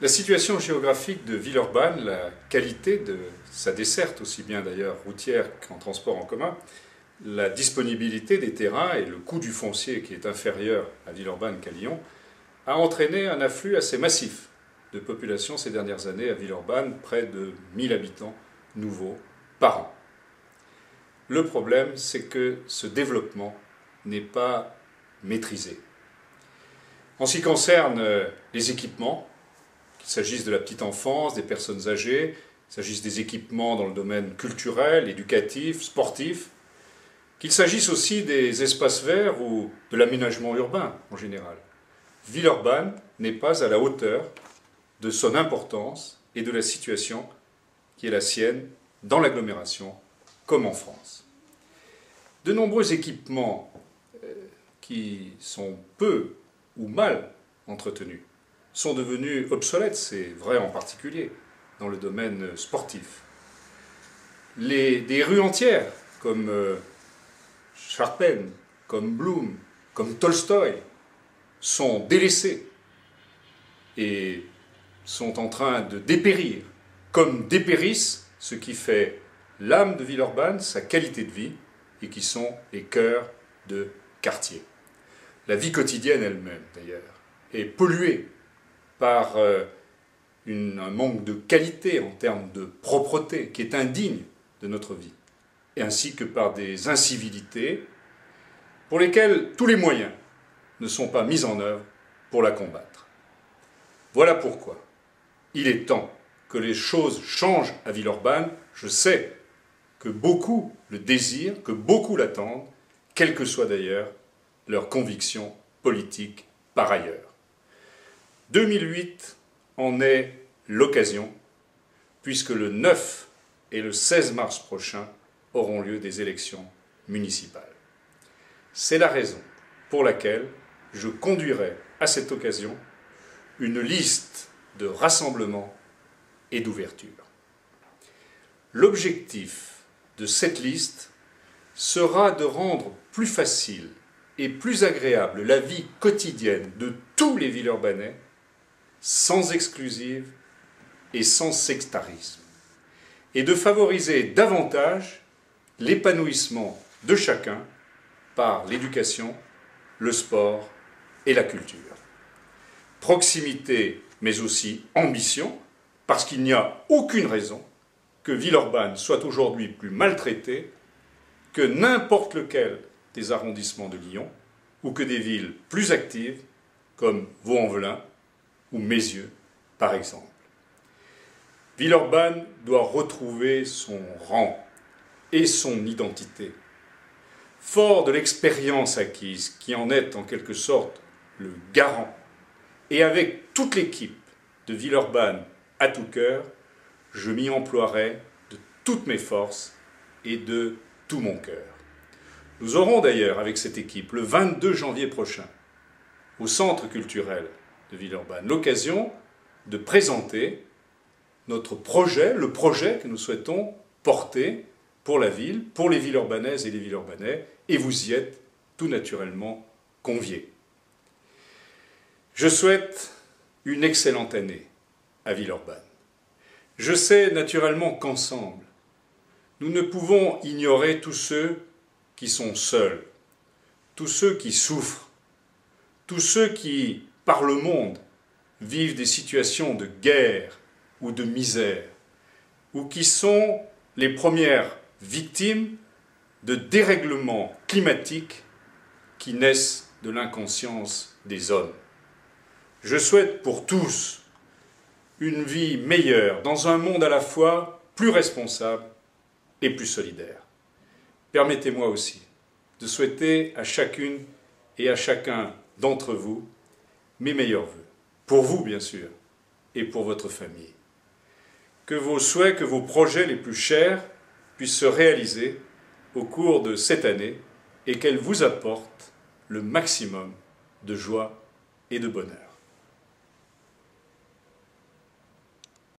La situation géographique de Villeurbanne, la qualité de sa desserte, aussi bien d'ailleurs routière qu'en transport en commun, la disponibilité des terrains et le coût du foncier qui est inférieur à Villeurbanne qu'à Lyon, a entraîné un afflux assez massif de population ces dernières années à Villeurbanne, près de 1000 habitants nouveaux par an. Le problème, c'est que ce développement n'est pas maîtrisé. En ce qui concerne les équipements, qu'il s'agisse de la petite enfance, des personnes âgées, qu'il s'agisse des équipements dans le domaine culturel, éducatif, sportif, qu'il s'agisse aussi des espaces verts ou de l'aménagement urbain en général. Villeurbanne n'est pas à la hauteur de son importance et de la situation qui est la sienne dans l'agglomération comme en France. De nombreux équipements qui sont peu ou mal entretenus sont devenus obsolètes, c'est vrai en particulier dans le domaine sportif. Des rues entières, comme Charpennes, comme Blum, comme Tolstoï, sont délaissées et sont en train de dépérir, comme dépérissent ce qui fait l'âme de Villeurbanne, sa qualité de vie, et qui sont les cœurs de quartier. La vie quotidienne elle-même, d'ailleurs, est polluée par un manque de qualité en termes de propreté qui est indigne de notre vie, et ainsi que par des incivilités pour lesquelles tous les moyens ne sont pas mis en œuvre pour la combattre. Voilà pourquoi il est temps que les choses changent à Villeurbanne. Je sais que beaucoup le désirent, que beaucoup l'attendent, quelles que soient d'ailleurs leurs convictions politiques par ailleurs. 2008 en est l'occasion, puisque le 9 et le 16 mars prochain auront lieu des élections municipales. C'est la raison pour laquelle je conduirai à cette occasion une liste de rassemblement et d'ouverture. L'objectif de cette liste sera de rendre plus facile et plus agréable la vie quotidienne de tous les Villeurbanais, sans exclusive et sans sectarisme, et de favoriser davantage l'épanouissement de chacun par l'éducation, le sport et la culture. Proximité, mais aussi ambition, parce qu'il n'y a aucune raison que Villeurbanne soit aujourd'hui plus maltraitée que n'importe lequel des arrondissements de Lyon, ou que des villes plus actives, comme Vaux-en-Velin ou Meyzieux, par exemple. Villeurbanne doit retrouver son rang et son identité. Fort de l'expérience acquise, qui en est en quelque sorte le garant, et avec toute l'équipe de Villeurbanne à tout cœur, je m'y emploierai de toutes mes forces et de tout mon cœur. Nous aurons d'ailleurs avec cette équipe, le 22 janvier prochain, au Centre culturel de Villeurbanne, l'occasion de présenter notre projet, le projet que nous souhaitons porter pour la ville, pour les Villeurbanaises et les Villeurbanais, et vous y êtes tout naturellement conviés. Je souhaite une excellente année à Villeurbanne. Je sais naturellement qu'ensemble, nous ne pouvons ignorer tous ceux qui sont seuls, tous ceux qui souffrent, tous ceux qui, par le monde, vivent des situations de guerre ou de misère, ou qui sont les premières victimes de dérèglements climatiques qui naissent de l'inconscience des hommes. Je souhaite pour tous une vie meilleure dans un monde à la fois plus responsable et plus solidaire. Permettez-moi aussi de souhaiter à chacune et à chacun d'entre vous mes meilleurs vœux, pour vous bien sûr, et pour votre famille. Que vos souhaits, que vos projets les plus chers puissent se réaliser au cours de cette année et qu'elle vous apporte le maximum de joie et de bonheur.